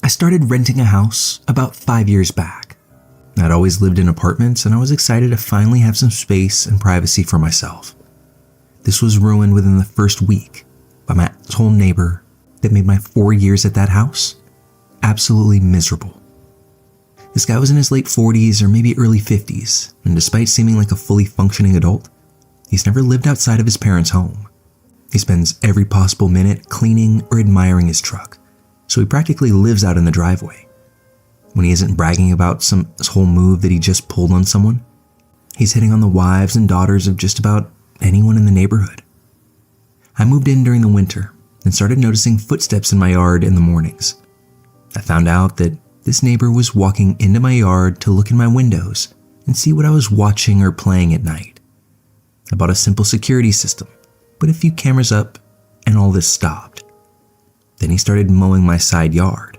started renting a house about 5 years back. I'd always lived in apartments and I was excited to finally have some space and privacy for myself. This was ruined within the first week by my asshole neighbor that made my 4 years at that house absolutely miserable. This guy was in his late 40s or maybe early 50s, and despite seeming like a fully functioning adult, he's never lived outside of his parents' home. He spends every possible minute cleaning or admiring his truck, so he practically lives out in the driveway. When he isn't bragging about some whole move that he just pulled on someone, he's hitting on the wives and daughters of just about anyone in the neighborhood. I moved in during the winter and started noticing footsteps in my yard in the mornings. I found out that this neighbor was walking into my yard to look in my windows and see what I was watching or playing at night. I bought a simple security system, put a few cameras up, and all this stopped. Then he started mowing my side yard.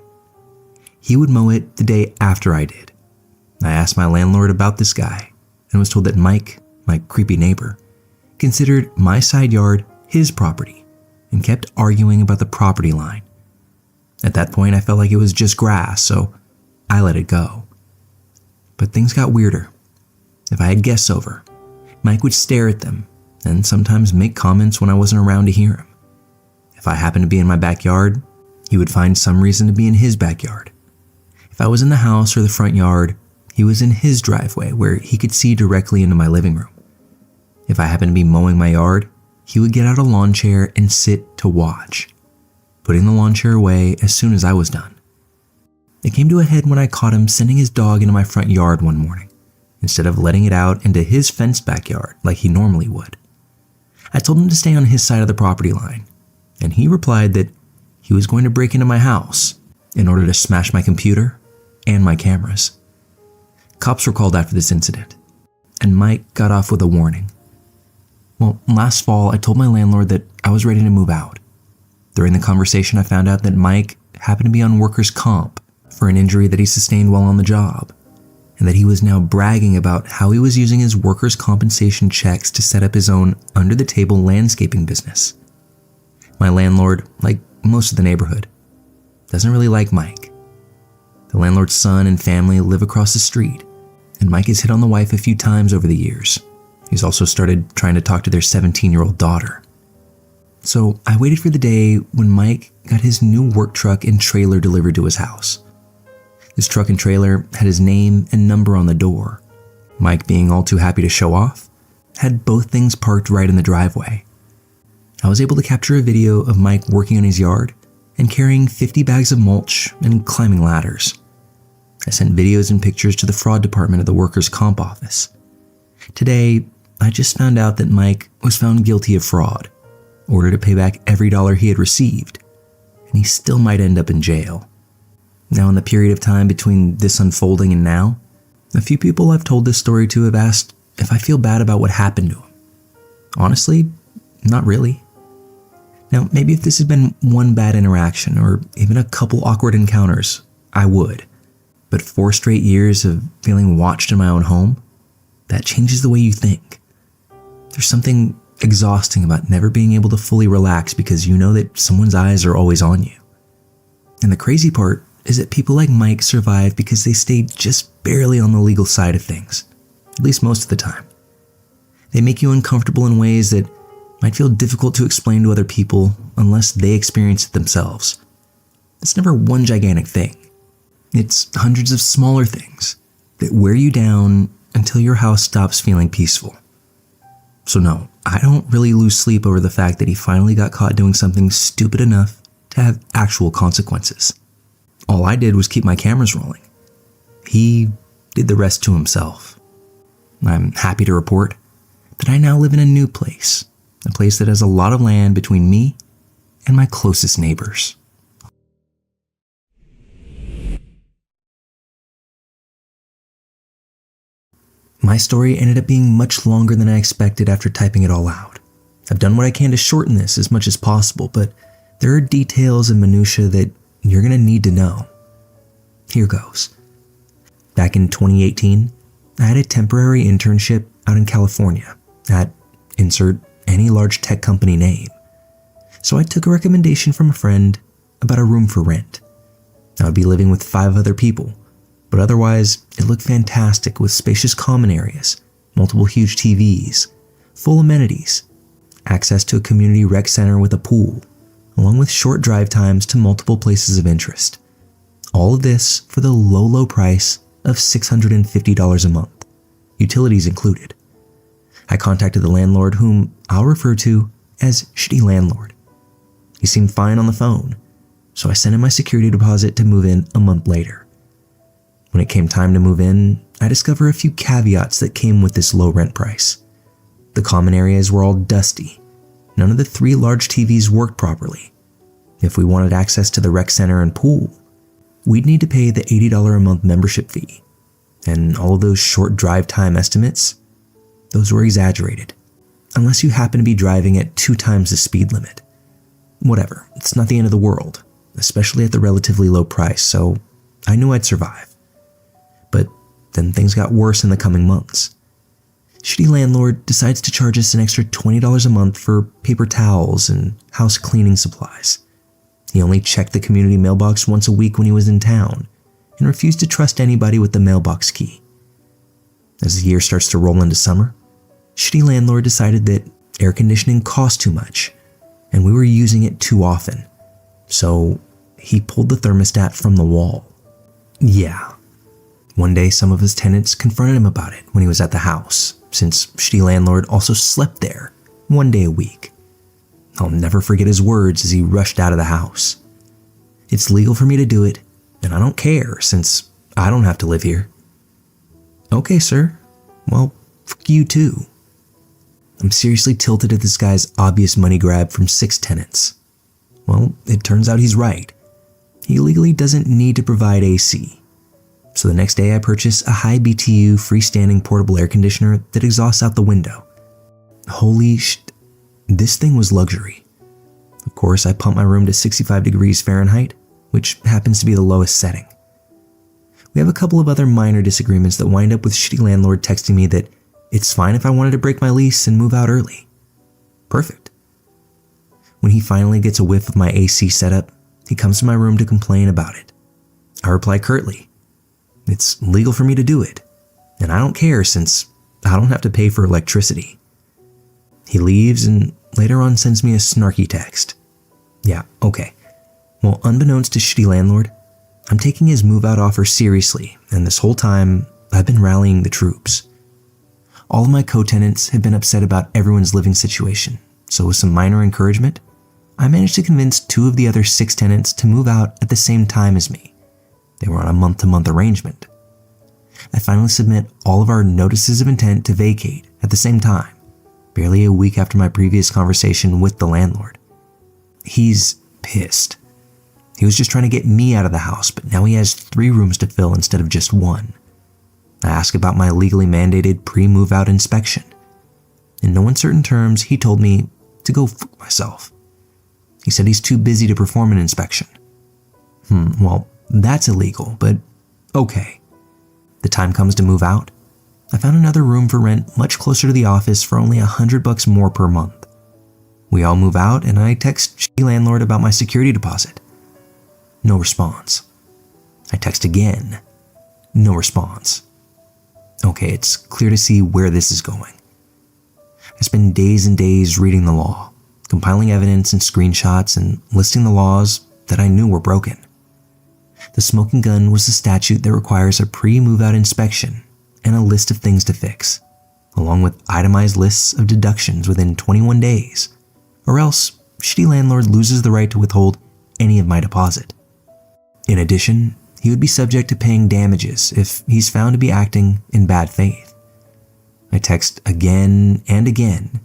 He would mow it the day after I did. I asked my landlord about this guy and was told that Mike, my creepy neighbor, considered my side yard his property and kept arguing about the property line. At that point, I felt like it was just grass, so I let it go. But things got weirder. If I had guests over, Mike would stare at them and sometimes make comments when I wasn't around to hear him. If I happened to be in my backyard, he would find some reason to be in his backyard. If I was in the house or the front yard, he was in his driveway where he could see directly into my living room. If I happened to be mowing my yard, he would get out a lawn chair and sit to watch, putting the lawn chair away as soon as I was done. It came to a head when I caught him sending his dog into my front yard one morning, instead of letting it out into his fenced backyard like he normally would. I told him to stay on his side of the property line, and he replied that he was going to break into my house in order to smash my computer and my cameras. Cops were called after this incident, and Mike got off with a warning. Well, last fall, I told my landlord that I was ready to move out. During the conversation, I found out that Mike happened to be on workers' comp for an injury that he sustained while on the job, and that he was now bragging about how he was using his workers' compensation checks to set up his own under-the-table landscaping business. My landlord, like most of the neighborhood, doesn't really like Mike. The landlord's son and family live across the street, and Mike has hit on the wife a few times over the years. He's also started trying to talk to their 17-year-old daughter. So I waited for the day when Mike got his new work truck and trailer delivered to his house. His truck and trailer had his name and number on the door. Mike, being all too happy to show off, had both things parked right in the driveway. I was able to capture a video of Mike working on his yard and carrying 50 bags of mulch and climbing ladders. I sent videos and pictures to the fraud department of the workers' comp office. Today, I just found out that Mike was found guilty of fraud, ordered to pay back every dollar he had received, and he still might end up in jail. Now, in the period of time between this unfolding and now, a few people I've told this story to have asked if I feel bad about what happened to him. Honestly, not really. Now, maybe if this had been one bad interaction or even a couple awkward encounters, I would. But 4 straight years of feeling watched in my own home, that changes the way you think. There's something exhausting about never being able to fully relax because you know that someone's eyes are always on you. And the crazy part is that people like Mike survive because they stayed just barely on the legal side of things, at least most of the time. They make you uncomfortable in ways that might feel difficult to explain to other people unless they experience it themselves. It's never one gigantic thing. It's hundreds of smaller things that wear you down until your house stops feeling peaceful. So no, I don't really lose sleep over the fact that he finally got caught doing something stupid enough to have actual consequences. All I did was keep my cameras rolling. He did the rest to himself. I'm happy to report that I now live in a new place, a place that has a lot of land between me and my closest neighbors. My story ended up being much longer than I expected after typing it all out. I've done what I can to shorten this as much as possible, but there are details and minutiae that you're going to need to know. Here goes. Back in 2018, I had a temporary internship out in California at insert any large tech company name. So I took a recommendation from a friend about a room for rent. I would be living with 5 other people, but otherwise, it looked fantastic with spacious common areas, multiple huge TVs, full amenities, access to a community rec center with a pool, along with short drive times to multiple places of interest. All of this for the low price of $650 a month, utilities included. I contacted the landlord, whom I'll refer to as Shitty Landlord. He seemed fine on the phone, so I sent in my security deposit to move in a month later. When it came time to move in, I discovered a few caveats that came with this low rent price. The common areas were all dusty. None of the 3 large TVs worked properly. If we wanted access to the rec center and pool, we'd need to pay the $80 a month membership fee. And all of those short drive time estimates, those were exaggerated. Unless you happen to be driving at 2 times the speed limit. Whatever, it's not the end of the world, especially at the relatively low price, so I knew I'd survive. But then things got worse in the coming months. Shitty Landlord decides to charge us an extra $20 a month for paper towels and house cleaning supplies. He only checked the community mailbox once a week when he was in town, and refused to trust anybody with the mailbox key. As the year starts to roll into summer, Shitty Landlord decided that air conditioning cost too much, and we were using it too often, so he pulled the thermostat from the wall. Yeah. One day some of his tenants confronted him about it when he was at the house, since Shitty Landlord also slept there 1 day a week. I'll never forget his words as he rushed out of the house. It's legal for me to do it, and I don't care since I don't have to live here. Okay, sir. Well, fuck you too. I'm seriously tilted at this guy's obvious money grab from 6 tenants. Well, it turns out he's right. He legally doesn't need to provide AC. So the next day I purchase a high BTU freestanding portable air conditioner that exhausts out the window. Holy this thing was luxury. Of course, I pump my room to 65 degrees Fahrenheit, which happens to be the lowest setting. We have a couple of other minor disagreements that wind up with Shitty Landlord texting me that it's fine if I wanted to break my lease and move out early. Perfect. When he finally gets a whiff of my AC setup, he comes to my room to complain about it. I reply curtly, it's legal for me to do it, and I don't care since I don't have to pay for electricity. He leaves and later on sends me a snarky text. Yeah, okay. Well, unbeknownst to Shitty Landlord, I'm taking his move-out offer seriously, and this whole time, I've been rallying the troops. All of my co-tenants have been upset about everyone's living situation, so with some minor encouragement, I managed to convince 2 of the other 6 tenants to move out at the same time as me. They were on a month-to-month arrangement. I finally submit all of our notices of intent to vacate at the same time, barely a week after my previous conversation with the landlord. He's pissed. He was just trying to get me out of the house, but now he has 3 rooms to fill instead of just 1. I ask about my legally mandated pre-move-out inspection. In no uncertain terms, he told me to go fuck myself. He said he's too busy to perform an inspection. Well, that's illegal, but okay. The time comes to move out. I found another room for rent much closer to the office for only $100 more per month. We all move out and I text Shitty Landlord about my security deposit. No response. I text again. No response. Okay, it's clear to see where this is going. I spend days and days reading the law, compiling evidence and screenshots and listing the laws that I knew were broken. The smoking gun was the statute that requires a pre-move-out inspection and a list of things to fix, along with itemized lists of deductions within 21 days, or else Shitty Landlord loses the right to withhold any of my deposit. In addition, he would be subject to paying damages if he's found to be acting in bad faith. I text again and again.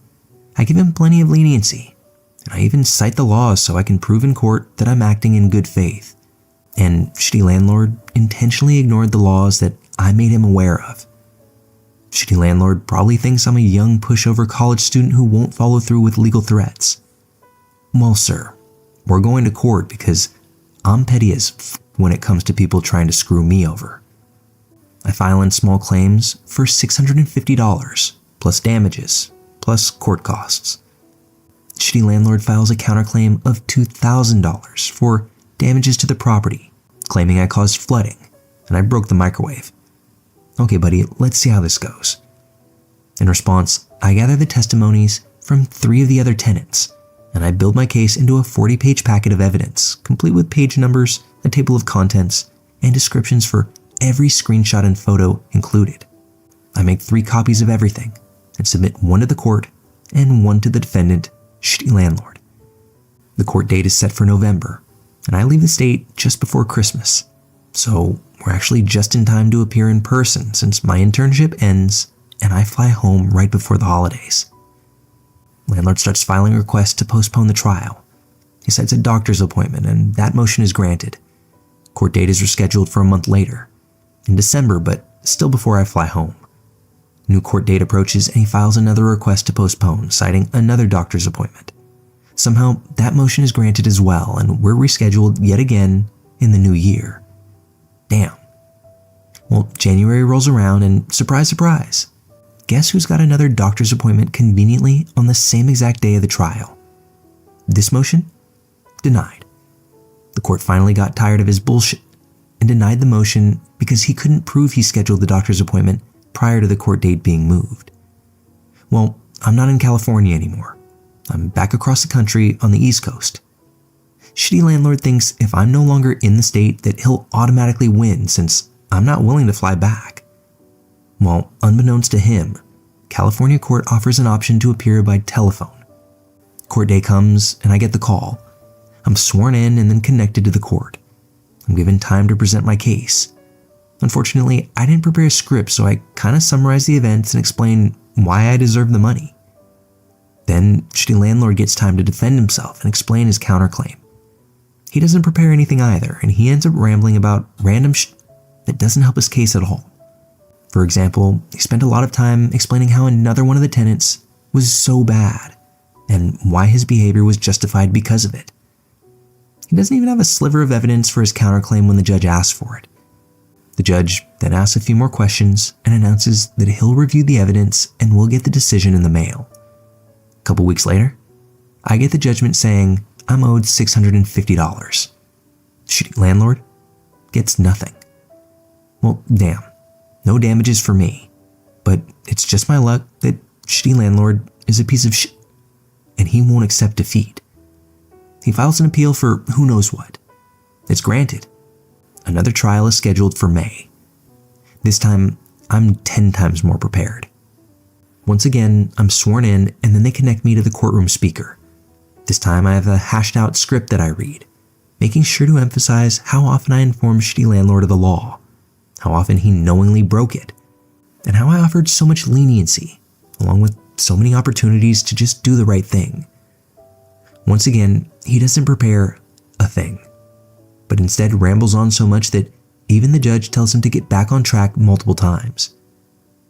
I give him plenty of leniency, and I even cite the laws so I can prove in court that I'm acting in good faith. And Shitty Landlord intentionally ignored the laws that I made him aware of. Shitty Landlord probably thinks I'm a young pushover college student who won't follow through with legal threats. Well, sir, we're going to court because I'm petty as when it comes to people trying to screw me over. I file in small claims for $650, plus damages, plus court costs. Shitty Landlord files a counterclaim of $2,000 for damages to the property claiming I caused flooding and I broke the microwave. Okay, buddy, let's see how this goes. In response, I gather the testimonies from 3 of the other tenants, and I build my case into a 40-page packet of evidence, complete with page numbers, a table of contents, and descriptions for every screenshot and photo included. I make 3 copies of everything and submit one to the court and one to the defendant, shitty landlord. The court date is set for November, and I leave the state just before Christmas. So we're actually just in time to appear in person since my internship ends and I fly home right before the holidays. Landlord starts filing requests to postpone the trial. He cites a doctor's appointment and that motion is granted. Court date is rescheduled for a month later, in December, but still before I fly home. New court date approaches and he files another request to postpone, citing another doctor's appointment. Somehow, that motion is granted as well, and we're rescheduled yet again in the new year. Damn. Well, January rolls around and surprise, surprise. Guess who's got another doctor's appointment conveniently on the same exact day of the trial? This motion? Denied. The court finally got tired of his bullshit and denied the motion because he couldn't prove he scheduled the doctor's appointment prior to the court date being moved. Well, I'm not in California anymore. I'm back across the country on the East Coast. Shitty landlord thinks if I'm no longer in the state that he'll automatically win since I'm not willing to fly back. Well, unbeknownst to him, California court offers an option to appear by telephone. Court day comes and I get the call. I'm sworn in and then connected to the court. I'm given time to present my case. Unfortunately, I didn't prepare a script, so I kind of summarize the events and explain why I deserve the money. Then, shitty landlord gets time to defend himself and explain his counterclaim. He doesn't prepare anything either, and he ends up rambling about random shit that doesn't help his case at all. For example, he spent a lot of time explaining how another one of the tenants was so bad, and why his behavior was justified because of it. He doesn't even have a sliver of evidence for his counterclaim when the judge asks for it. The judge then asks a few more questions and announces that he'll review the evidence and we'll get the decision in the mail. A couple weeks later, I get the judgment saying I'm owed $650. Shitty landlord gets nothing. Well, damn, no damages for me, but it's just my luck that shitty landlord is a piece of shit and he won't accept defeat. He files an appeal for who knows what. It's granted. Another trial is scheduled for May. This time, I'm 10 times more prepared. Once again, I'm sworn in and then they connect me to the courtroom speaker. This time I have a hashed out script that I read, making sure to emphasize how often I informed shitty landlord of the law, how often he knowingly broke it, and how I offered so much leniency, along with so many opportunities to just do the right thing. Once again, he doesn't prepare a thing, but instead rambles on so much that even the judge tells him to get back on track multiple times.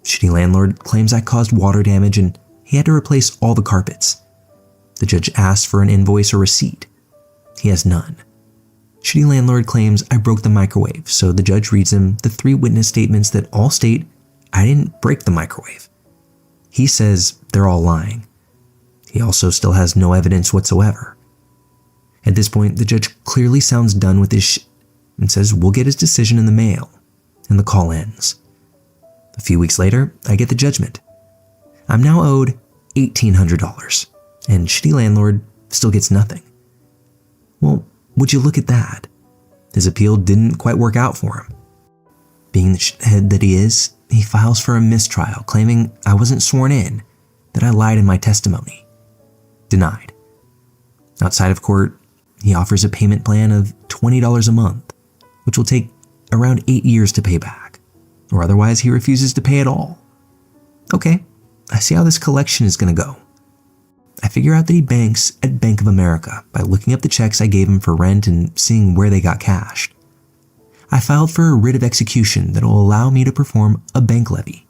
Shitty landlord claims I caused water damage and he had to replace all the carpets. The judge asks for an invoice or receipt. He has none. Shitty landlord claims I broke the microwave, so the judge reads him the 3 witness statements that all state I didn't break the microwave. He says they're all lying. He also still has no evidence whatsoever. At this point, the judge clearly sounds done with his shit and says we'll get his decision in the mail, and the call ends. A few weeks later, I get the judgment. I'm now owed $1,800, and shitty landlord still gets nothing. Well, would you look at that? His appeal didn't quite work out for him. Being the shithead that he is, he files for a mistrial, claiming I wasn't sworn in, that I lied in my testimony. Denied. Outside of court, he offers a payment plan of $20 a month, which will take around 8 years to pay back, or otherwise he refuses to pay at all. Okay, I see how this collection is going to go. I figure out that he banks at Bank of America by looking up the checks I gave him for rent and seeing where they got cashed. I filed for a writ of execution that will allow me to perform a bank levy.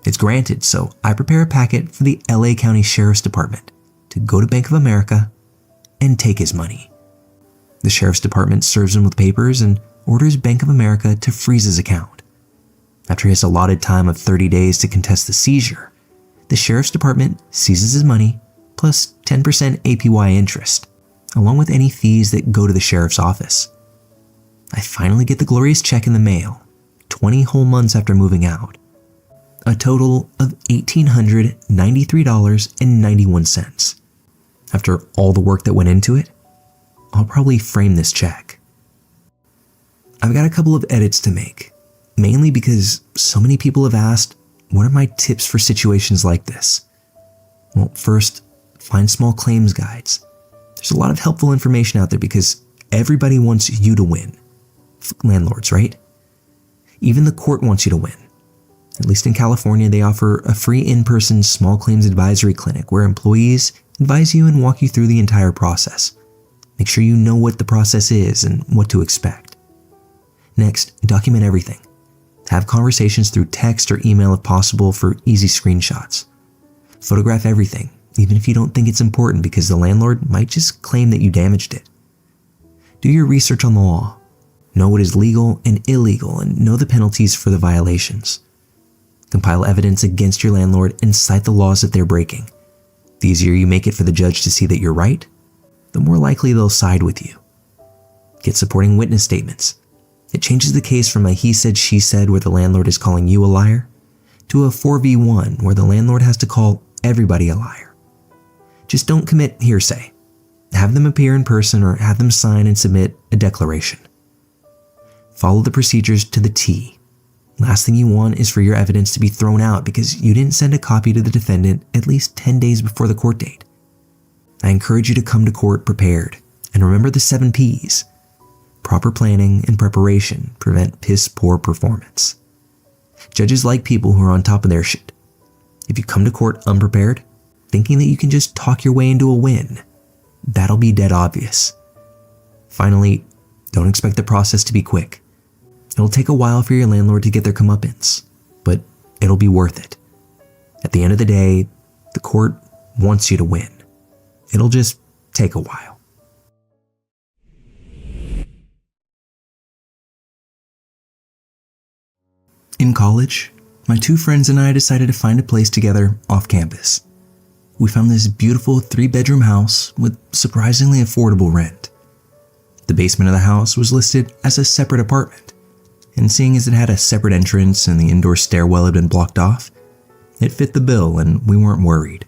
It's granted, so I prepare a packet for the LA County Sheriff's Department to go to Bank of America and take his money. The Sheriff's Department serves him with papers and orders Bank of America to freeze his account. After he has allotted time of 30 days to contest the seizure, the Sheriff's Department seizes his money plus 10% APY interest, along with any fees that go to the Sheriff's office. I finally get the glorious check in the mail, 20 whole months after moving out. A total of $1,893.91. After all the work that went into it, I'll probably frame this check. I've got a couple of edits to make, mainly because so many people have asked, what are my tips for situations like this? Well, first, find small claims guides. There's a lot of helpful information out there because everybody wants you to win. Landlords, right? Even the court wants you to win. At least in California, they offer a free in-person small claims advisory clinic where employees advise you and walk you through the entire process. Make sure you know what the process is and what to expect. Next, document everything. Have conversations through text or email if possible for easy screenshots. Photograph everything, even if you don't think it's important because the landlord might just claim that you damaged it. Do your research on the law. Know what is legal and illegal and know the penalties for the violations. Compile evidence against your landlord and cite the laws that they're breaking. The easier you make it for the judge to see that you're right, the more likely they'll side with you. Get supporting witness statements. It changes the case from a he said, she said where the landlord is calling you a liar to a 4v1 where the landlord has to call everybody a liar. Just don't commit hearsay. Have them appear in person or have them sign and submit a declaration. Follow the procedures to the T. Last thing you want is for your evidence to be thrown out because you didn't send a copy to the defendant at least 10 days before the court date. I encourage you to come to court prepared and remember the 7 Ps. Proper planning and preparation prevent piss-poor performance. Judges like people who are on top of their shit. If you come to court unprepared, thinking that you can just talk your way into a win, that'll be dead obvious. Finally, don't expect the process to be quick. It'll take a while for your landlord to get their comeuppance, but it'll be worth it. At the end of the day, the court wants you to win. It'll just take a while. In college, my 2 friends and I decided to find a place together off campus. We found this beautiful 3-bedroom house with surprisingly affordable rent. The basement of the house was listed as a separate apartment, and seeing as it had a separate entrance and the indoor stairwell had been blocked off, it fit the bill and we weren't worried.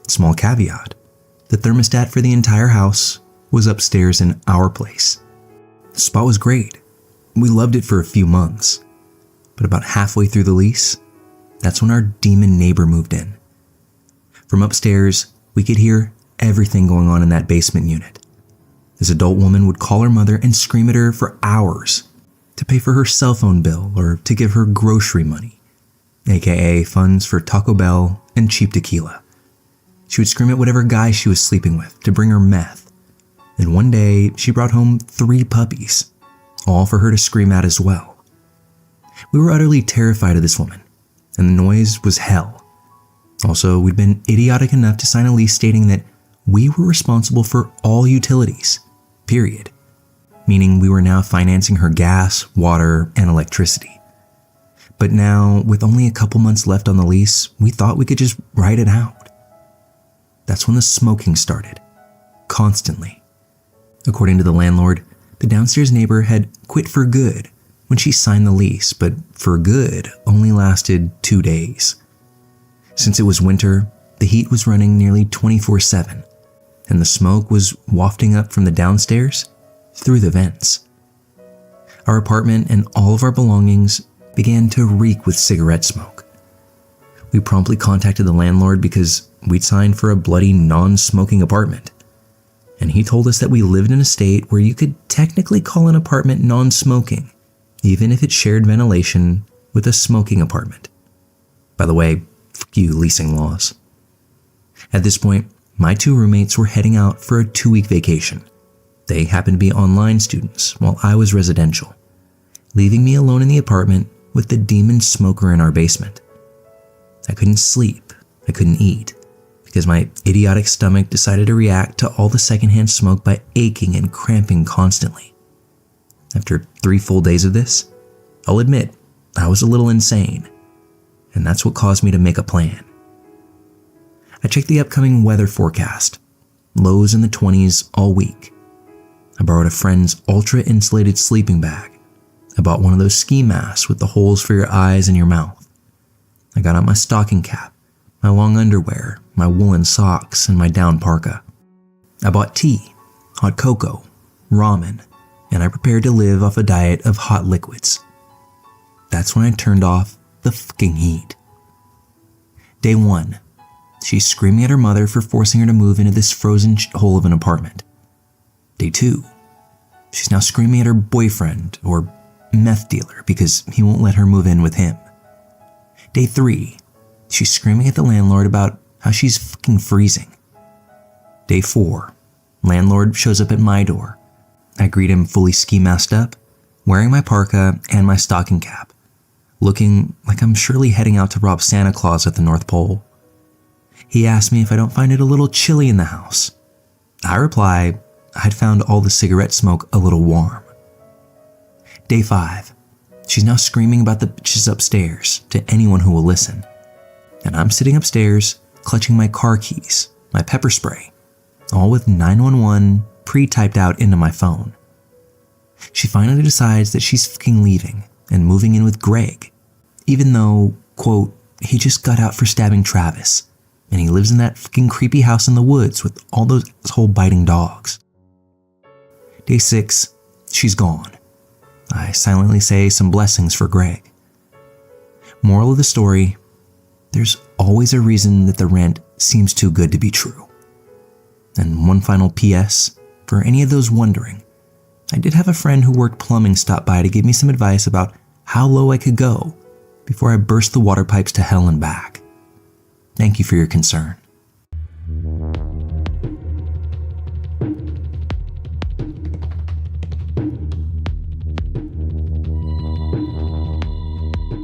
Small caveat, the thermostat for the entire house was upstairs in our place. The spot was great. We loved it for a few months. But about halfway through the lease, that's when our demon neighbor moved in. From upstairs, we could hear everything going on in that basement unit. This adult woman would call her mother and scream at her for hours to pay for her cell phone bill or to give her grocery money, aka funds for Taco Bell and cheap tequila. She would scream at whatever guy she was sleeping with to bring her meth. And one day, she brought home 3 puppies, all for her to scream at as well. We were utterly terrified of this woman, and the noise was hell. Also, we'd been idiotic enough to sign a lease stating that we were responsible for all utilities, period. Meaning we were now financing her gas, water, and electricity. But now, with only a couple months left on the lease, we thought we could just ride it out. That's when the smoking started. Constantly. According to the landlord, the downstairs neighbor had quit for good when she signed the lease, but for good only lasted 2 days. Since it was winter, the heat was running nearly 24/7, and the smoke was wafting up from the downstairs through the vents. Our apartment and all of our belongings began to reek with cigarette smoke. We promptly contacted the landlord because we'd signed for a bloody non-smoking apartment. And he told us that we lived in a state where you could technically call an apartment non-smoking, even if it shared ventilation with a smoking apartment. By the way, fuck you leasing laws. At this point, my 2 roommates were heading out for a 2-week vacation. They happened to be online students while I was residential, leaving me alone in the apartment with the demon smoker in our basement. I couldn't sleep, I couldn't eat, because my idiotic stomach decided to react to all the secondhand smoke by aching and cramping constantly. After 3 full days of this, I'll admit I was a little insane, and that's what caused me to make a plan. I checked the upcoming weather forecast, lows in the 20s all week. I borrowed a friend's ultra-insulated sleeping bag. I bought one of those ski masks with the holes for your eyes and your mouth. I got out my stocking cap, my long underwear, my woolen socks, and my down parka. I bought tea, hot cocoa, ramen, and I prepared to live off a diet of hot liquids. That's when I turned off the fucking heat. Day 1, she's screaming at her mother for forcing her to move into this frozen hole of an apartment. Day 2, she's now screaming at her boyfriend or meth dealer because he won't let her move in with him. Day 3, she's screaming at the landlord about how she's fucking freezing. Day 4, landlord shows up at my door. I greet him fully ski masked up, wearing my parka and my stocking cap, looking like I'm surely heading out to rob Santa Claus at the North Pole. He asks me if I don't find it a little chilly in the house. I reply I'd found all the cigarette smoke a little warm. Day 5, she's now screaming about the bitches upstairs to anyone who will listen. And I'm sitting upstairs, clutching my car keys, my pepper spray, all with 911 pre-typed out into my phone. She finally decides that she's fucking leaving and moving in with Greg, even though, quote, he just got out for stabbing Travis, and he lives in that fucking creepy house in the woods with all those asshole-biting dogs. Day 6, she's gone. I silently say some blessings for Greg. Moral of the story, there's always a reason that the rent seems too good to be true. And one final PS, for any of those wondering, I did have a friend who worked plumbing stop by to give me some advice about how low I could go before I burst the water pipes to hell and back. Thank you for your concern.